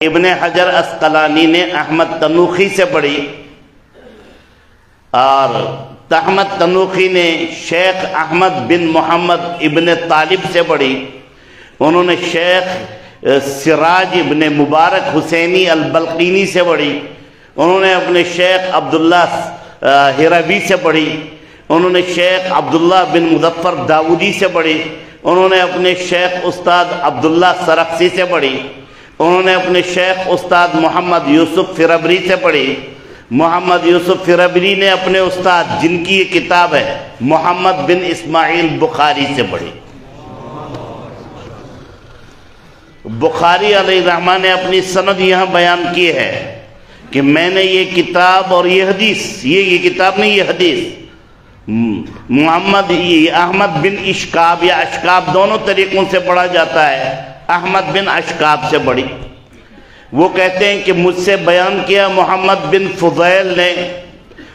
ابن حجر اسقلانی نے احمد تنوخی سے پڑھی اور احمد تنوخی نے شیخ احمد بن محمد ابن طالب سے پڑھی. انہوں نے شیخ سراج ابن مبارک حسینی البلقینی سے پڑھی. انہوں نے اپنے شیخ عبداللہ ہروی سے پڑھی. انہوں نے شیخ عبداللہ بن مظفر داودی سے پڑھی. انہوں نے اپنے شیخ استاد عبداللہ سرخسی سے پڑھی. انہوں نے اپنے شیخ استاد محمد یوسف فربری سے پڑھی. محمد یوسف فربری نے اپنے استاد جن کی یہ کتاب ہے محمد بن اسماعیل بخاری سے پڑھی. بخاری علیہ الرحمہ نے اپنی سند یہاں بیان کی ہے کہ میں نے یہ کتاب اور یہ حدیث، یہ کتاب نہیں، یہ حدیث محمد احمد بن اشکاب یا اشکاب دونوں طریقوں سے پڑھا جاتا ہے، احمد بن اشکاب سے پڑھی. وہ کہتے ہیں کہ مجھ سے بیان کیا محمد بن فضیل نے.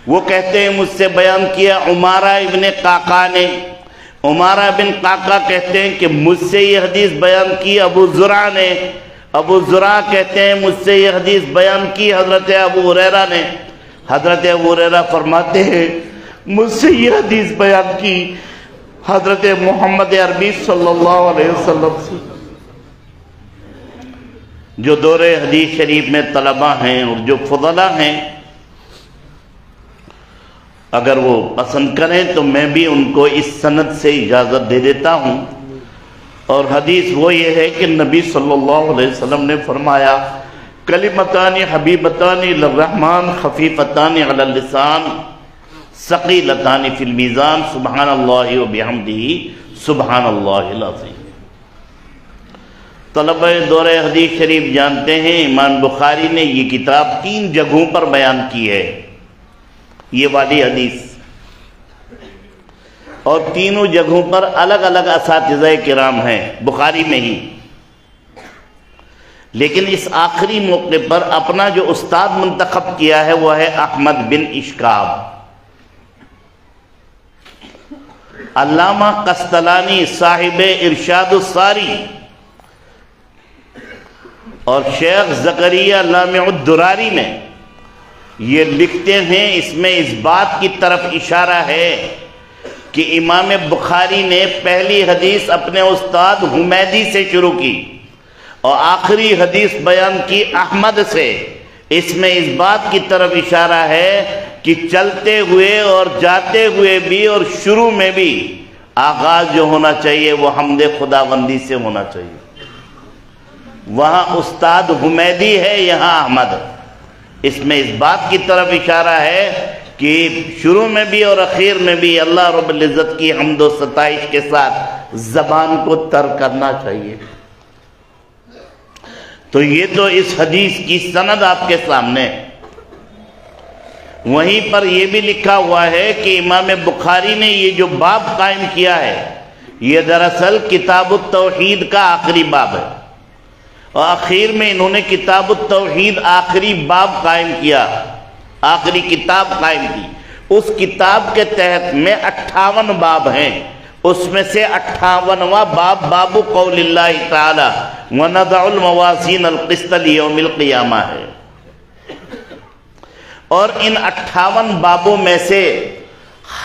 وہ کہتے ہیں مجھ سے بیان کیا عمارہ ابن قعقاع نے. عمارہ بن قعقاع کہتے ہیں کہ مجھ سے یہ حدیث بیان کی ابو زرع نے. ابو زرع کہتے ہیں مجھ سے یہ حدیث بیان کی حضرت ابو ہریرہ نے. حضرت ابو ہریرہ فرماتے ہیں مجھ سے یہ حدیث بیان کی حضرت محمد عربی صلی اللہ علیہ وسلم سے. جو دور حدیث شریف میں طلبہ ہیں اور جو فضلہ ہیں، اگر وہ پسند کریں تو میں بھی ان کو اس سند سے اجازت دے دیتا ہوں. اور حدیث وہ یہ ہے کہ نبی صلی اللہ علیہ وسلم نے فرمایا کلمتان حبیبتان للرحمن خفیفتان علی اللسان ثقیلتان فی المیزان سبحان اللہ و بحمدہ سبحان اللہ العظیم. طلبہ دور حدیث شریف جانتے ہیں امام بخاری نے یہ کتاب 3 جگہوں پر بیان کی ہے، یہ والی حدیث، اور تینوں جگہوں پر الگ الگ اساتذہ کرام ہیں بخاری میں ہی. لیکن اس آخری موقع پر اپنا جو استاد منتخب کیا ہے وہ ہے احمد بن اشکاب. علامہ قسطلانی صاحب ارشاد الساری اور شیخ زکریا لامع الدراری نے یہ لکھتے ہیں، اس میں اس بات کی طرف اشارہ ہے کہ امام بخاری نے پہلی حدیث اپنے استاد حمیدی سے شروع کی اور آخری حدیث بیان کی احمد سے. اس میں اس بات کی طرف اشارہ ہے کہ چلتے ہوئے اور جاتے ہوئے بھی اور شروع میں بھی آغاز جو ہونا چاہیے وہ حمد خداوندی سے ہونا چاہیے. وہاں استاد حمیدی ہے، یہاں احمد. اس میں اس بات کی طرف اشارہ ہے کہ شروع میں بھی اور اخیر میں بھی اللہ رب العزت کی حمد و ستائش کے ساتھ زبان کو تر کرنا چاہیے. تو یہ تو اس حدیث کی سند آپ کے سامنے. وہیں پر یہ بھی لکھا ہوا ہے کہ امام بخاری نے یہ جو باب قائم کیا ہے یہ دراصل کتاب التوحید کا آخری باب ہے، اور آخر میں انہوں نے کتاب التوحید آخری باب قائم کیا، آخری کتاب قائم کی. اس کتاب کے تحت میں 58 باب ہیں. اس میں سے 58واں باب باب قول اللہ تعالی وَنَضَعُ الْمَوَازِينَ الْقِسْطَ لِيَوْمِ الْقِيَامَةِ ہے. اور ان 58 بابوں میں سے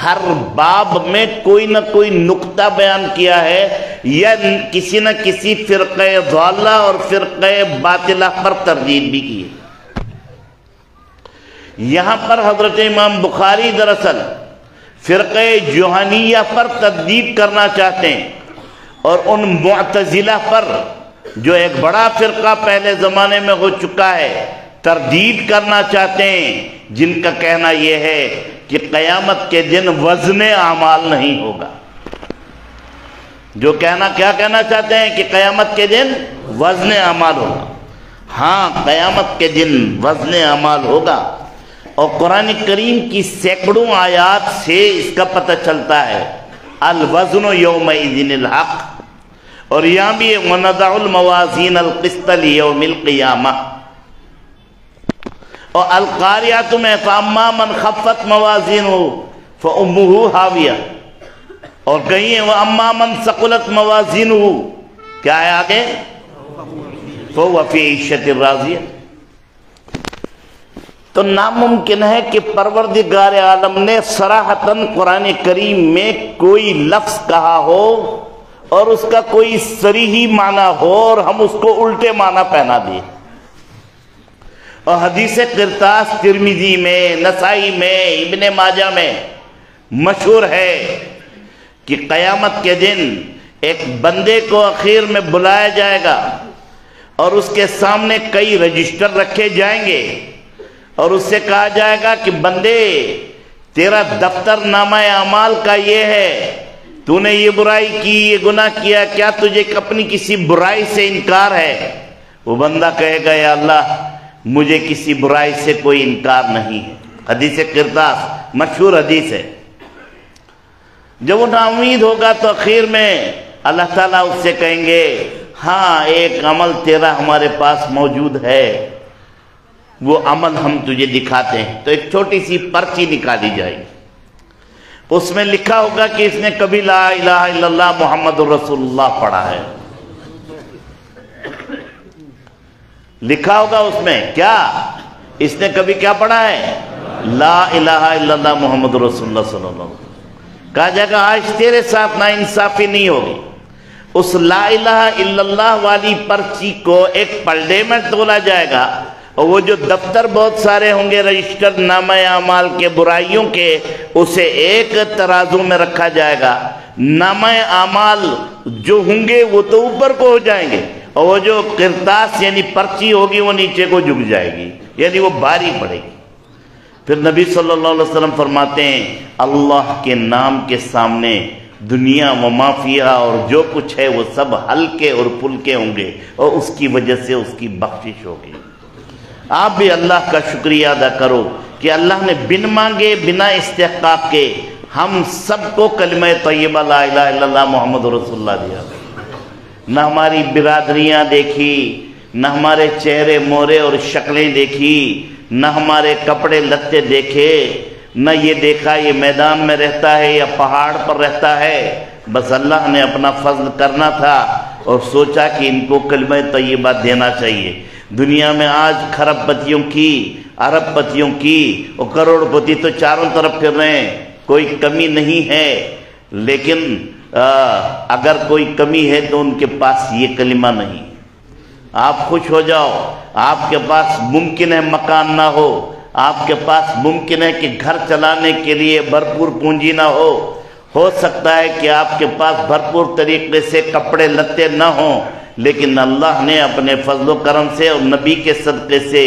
ہر باب میں کوئی نہ کوئی نقطہ بیان کیا ہے یا کسی نہ کسی فرقہ ضالہ اور فرقہ باطلہ پر تردید بھی کی. یہاں پر حضرت امام بخاری دراصل فرقہ جوہنیہ پر تردید کرنا چاہتے ہیں اور ان معتزلہ پر جو ایک بڑا فرقہ پہلے زمانے میں ہو چکا ہے تردید کرنا چاہتے ہیں، جن کا کہنا یہ ہے کہ قیامت کے دن وزن اعمال نہیں ہوگا. جو کیا کہنا چاہتے ہیں کہ قیامت کے دن وزن اعمال ہوگا. ہاں، قیامت کے دن وزن اعمال ہوگا، اور قرآن کریم کی سینکڑوں آیات سے اس کا پتہ چلتا ہے الوزن یومئذ الحق. اور یہاں بھی وَنَضَعُ الْمَوَازِينَ الْقِسْطَ لِيَوْمِ الْقِيَامَةِ. اور القاریات میں فَأَمَّا مَنْ خَفَّتْ مَوَازِينُهُ فَأُمُّهُ هَاوِيَةٌ، اور کہیں وَأَمَّا مَنْ ثَقُلَتْ مَوَازِينُهُ، کیا ہے آگے؟ فَهُوَ فِي عِيشَةٍ رَاضِيَةٍ۔ تو ناممکن ہے کہ پروردگار عالم نے صراحتاً قرآن کریم میں کوئی لفظ کہا ہو اور اس کا کوئی صریحی معنی ہو اور ہم اس کو الٹے معنی پہنا دیں۔ اور حدیث قرطاس ترمذی میں، نسائی میں، ابن ماجہ میں مشہور ہے کہ قیامت کے دن ایک بندے کو اخیر میں بلایا جائے گا اور اس کے سامنے کئی رجسٹر رکھے جائیں گے اور اس سے کہا جائے گا کہ بندے تیرا دفتر نامہ اعمال کا یہ ہے، تو نے یہ برائی کی، یہ گناہ کیا، کیا تجھے اپنی کسی برائی سے انکار ہے؟ وہ بندہ کہے گا یا اللہ مجھے کسی برائی سے کوئی انکار نہیں ہے۔ حدیث قرطاس مشہور حدیث ہے۔ جب وہ نا امید ہوگا تو اخیر میں اللہ تعالیٰ اس سے کہیں گے ہاں ایک عمل تیرا ہمارے پاس موجود ہے، وہ عمل ہم تجھے دکھاتے ہیں۔ تو ایک چھوٹی سی پرچی نکالی جائے گی، اس میں لکھا ہوگا کہ اس نے کبھی لا الہ الا اللہ محمد رسول اللہ پڑھا ہے، لکھا ہوگا اس میں کیا، اس نے کبھی کیا پڑھا ہے، لا الہ الا اللہ محمد رسول اللہ صلی اللہ علیہ وسلم۔ کہا جائے گا آج تیرے ساتھ نا انصافی نہیں ہوگی، اس لا الہ الا اللہ والی پرچی کو ایک پلڑے میں تولا جائے گا اور وہ جو دفتر بہت سارے ہوں گے رجسٹر نامہ اعمال کے برائیوں کے، اسے ایک ترازو میں رکھا جائے گا۔ نامہ اعمال جو ہوں گے وہ تو اوپر کو ہو جائیں گے اور وہ جو قرطاس یعنی پرچی ہوگی وہ نیچے کو جھک جائے گی، یعنی وہ بھاری پڑے گی۔ پھر نبی صلی اللہ علیہ وسلم فرماتے ہیں اللہ کے نام کے سامنے دنیا و ما فیہا اور جو کچھ ہے وہ سب ہلکے اور پھلکے ہوں گے اور اس کی وجہ سے اس کی بخشش ہوگی۔ آپ بھی اللہ کا شکریہ ادا کرو کہ اللہ نے بن مانگے بنا استحقاق کے ہم سب کو کلمہ طیبہ لا الہ الا اللہ محمد رسول اللہ دیا۔ نہ ہماری برادریاں دیکھی، نہ ہمارے چہرے مورے اور شکلیں دیکھی، نہ ہمارے کپڑے لتے دیکھے، نہ یہ دیکھا یہ میدان میں رہتا ہے یا پہاڑ پر رہتا ہے، بس اللہ نے اپنا فضل کرنا تھا اور سوچا کہ ان کو کلمہ طیبہ دینا چاہیے۔ دنیا میں آج کھرب پتیوں کی، ارب پتیوں کی اور کروڑ پتی تو چاروں طرف پھر رہے ہیں، کوئی کمی نہیں ہے، لیکن اگر کوئی کمی ہے تو ان کے پاس یہ کلمہ نہیں۔ آپ خوش ہو جاؤ، آپ کے پاس ممکن ہے مکان نہ ہو، آپ کے پاس ممکن ہے کہ گھر چلانے کے لیے بھرپور پونجی نہ ہو سکتا ہے کہ آپ کے پاس بھرپور طریقے سے کپڑے لتے نہ ہوں، لیکن اللہ نے اپنے فضل و کرم سے اور نبی کے صدقے سے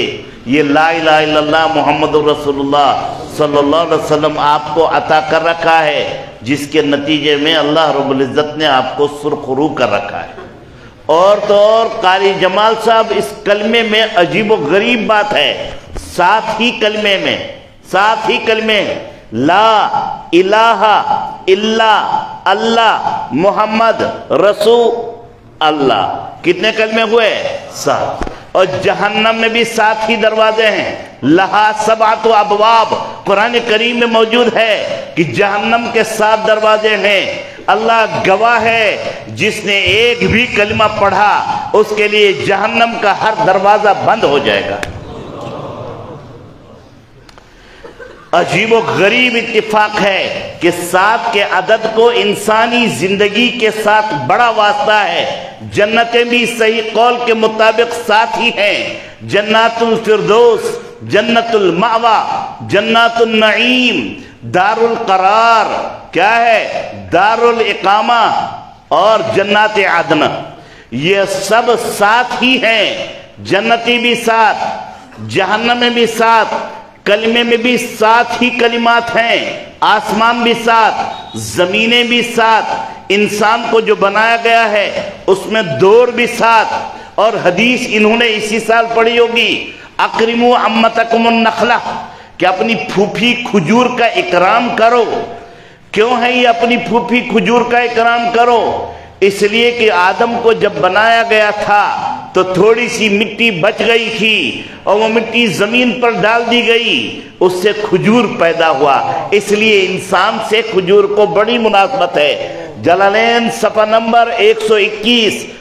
یہ لا الہ الا اللہ محمد رسول اللہ صلی اللہ علیہ وسلم آپ کو عطا کر رکھا ہے، جس کے نتیجے میں اللہ رب العزت نے آپ کو سرخرو کر رکھا ہے۔ اور تو اور قاری جمال صاحب اس کلمے میں عجیب و غریب بات ہے، ساتھ ہی کلمے لا الہ الا اللہ محمد رسول اللہ، کتنے کلمے ہوئے؟ 7۔ اور جہنم میں بھی 7 ہی دروازے ہیں، لہا 7 ابواب، قرآن کریم میں موجود ہے کہ جہنم کے 7 دروازے ہیں۔ اللہ گواہ ہے جس نے ایک بھی کلمہ پڑھا اس کے لیے جہنم کا ہر دروازہ بند ہو جائے گا۔ عجیب و غریب اتفاق ہے کہ 7 کے عدد کو انسانی زندگی کے ساتھ بڑا واسطہ ہے۔ جنتیں بھی صحیح قول کے مطابق 7 ہی ہیں، جنات الفردوس، جنت المأوى، جنات النعیم، دار القرار، کیا ہے دار الاقامہ اور جنات عدن، یہ سب 7 ہی ہیں۔ جنتی بھی 7، جہنم میں بھی 7، کلمے میں بھی 7 ہی کلمات ہیں، آسمان بھی 7، زمینیں بھی 7، انسان کو جو بنایا گیا ہے اس میں دور بھی 7۔ اور حدیث انہوں نے اسی سال پڑھی ہوگی، اکرموا عمتکم النخلہ، کہ اپنی پھوپھی کھجور کا اکرام کرو۔ کیوں ہے یہ اپنی پھوپھی کھجور کا اکرام کرو؟ اس لیے کہ آدم کو جب بنایا گیا تھا تو تھوڑی سی مٹی بچ گئی تھی اور وہ مٹی زمین پر ڈال دی گئی، اس سے کھجور پیدا ہوا، اس لیے انسان سے کھجور کو بڑی مناسبت ہے۔ جلالین صفحہ نمبر 121،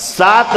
7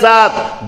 7,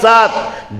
7,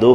2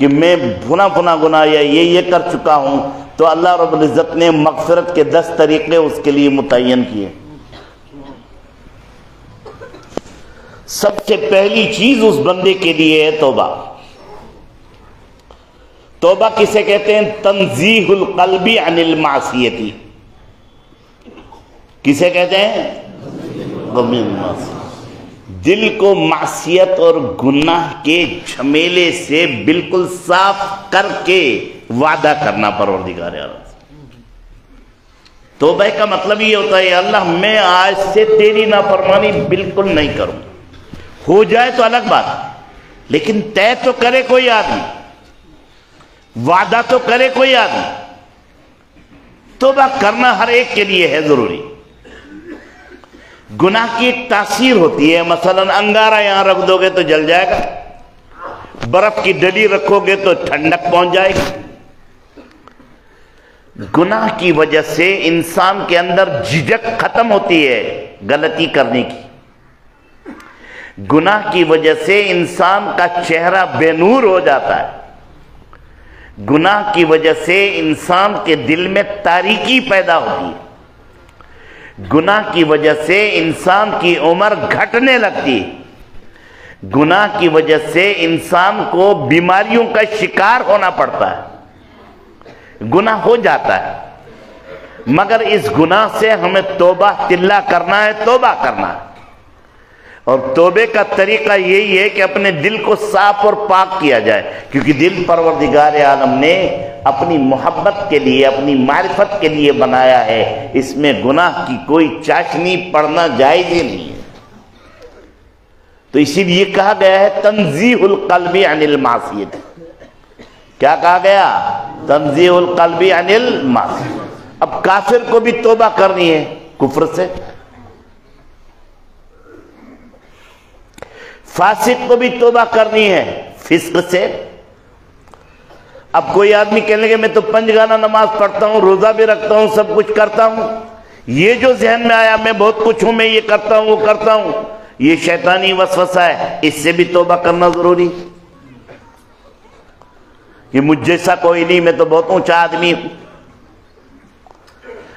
کہ میں بھنا گناہ یا یہ کر چکا ہوں، تو اللہ رب العزت نے مغفرت کے 10 طریقے اس کے لیے متعین کیے۔ سب سے پہلی چیز اس بندے کے لیے ہے توبہ۔ توبہ کسے کہتے ہیں؟ تنزیہ القلب عن المعصیتی۔ کسے کہتے ہیں؟ دل کو معصیت اور گناہ کے جھمیلے سے بالکل صاف کر کے وعدہ کرنا پروردگار عالم سے۔ توبہ کا مطلب یہ ہوتا ہے اللہ میں آج سے تیری نافرمانی بالکل نہیں کروں۔ ہو جائے تو الگ بات، لیکن طے تو کرے کوئی آدمی، وعدہ تو کرے کوئی آدمی۔ توبہ کرنا ہر ایک کے لیے ہے ضروری۔ گناہ کی ایک تاثیر ہوتی ہے، مثلا انگارہ یہاں رکھ دو گے تو جل جائے گا، برف کی ڈلی رکھو گے تو ٹھنڈک پہنچ جائے گی۔ گناہ کی وجہ سے انسان کے اندر جھجک ختم ہوتی ہے غلطی کرنے کی۔ گناہ کی وجہ سے انسان کا چہرہ بے نور ہو جاتا ہے۔ گناہ کی وجہ سے انسان کے دل میں تاریکی پیدا ہوتی ہے۔ گناہ کی وجہ سے انسان کی عمر گھٹنے لگتی ہے۔ گناہ کی وجہ سے انسان کو بیماریوں کا شکار ہونا پڑتا ہے۔ گناہ ہو جاتا ہے، مگر اس گناہ سے ہمیں توبہ تلہ کرنا ہے، توبہ کرنا ہے۔ اور توبے کا طریقہ یہی ہے کہ اپنے دل کو صاف اور پاک کیا جائے، کیونکہ دل پروردگار عالم نے اپنی محبت کے لیے، اپنی معرفت کے لیے بنایا ہے، اس میں گناہ کی کوئی چاشنی پڑنا جائز ہی نہیں ہے۔ تو اسی لیے کہا گیا ہے تنزیہ القلب عن المعصیت۔ کیا کہا گیا؟ تنزیہ القلب عن المعصیت۔ اب کافر کو بھی توبہ کرنی ہے کفر سے، فاسق کو بھی توبہ کرنی ہے فسق سے۔ اب کوئی آدمی کہنے لگے میں تو 5 گانا نماز پڑھتا ہوں، روزہ بھی رکھتا ہوں، سب کچھ کرتا ہوں، یہ جو ذہن میں آیا میں بہت کچھ ہوں، میں یہ کرتا ہوں وہ کرتا ہوں، یہ شیطانی وسوسہ ہے، اس سے بھی توبہ کرنا ضروری۔ یہ مجھ جیسا کوئی نہیں، میں تو بہت اونچا آدمی ہوں،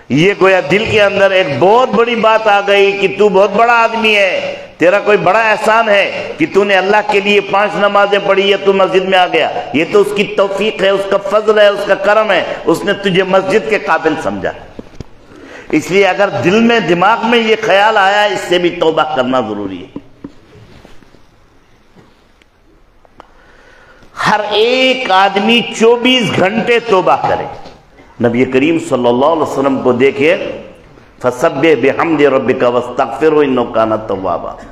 یہ گویا دل کے اندر ایک بہت بڑی بات آ گئی کہ تو بہت بڑا آدمی ہے، تیرا کوئی بڑا احسان ہے کہ تو نے اللہ کے لیے 5 نمازیں پڑھی یا تو مسجد میں آ گیا، یہ تو اس کی توفیق ہے، اس کا فضل ہے، اس کا کرم ہے، اس نے تجھے مسجد کے قابل سمجھا۔ اس لیے اگر دل میں دماغ میں یہ خیال آیا، اس سے بھی توبہ کرنا ضروری ہے۔ ہر ایک آدمی 24 گھنٹے توبہ کرے۔ نبی کریم صلی اللہ علیہ وسلم کو دیکھیں، فَسَبِّحْ بِحَمْدِ رَبِّكَ وَاسْتَغْفِرْهُ إِنَّهُ كَانَ تَوَّابًا۔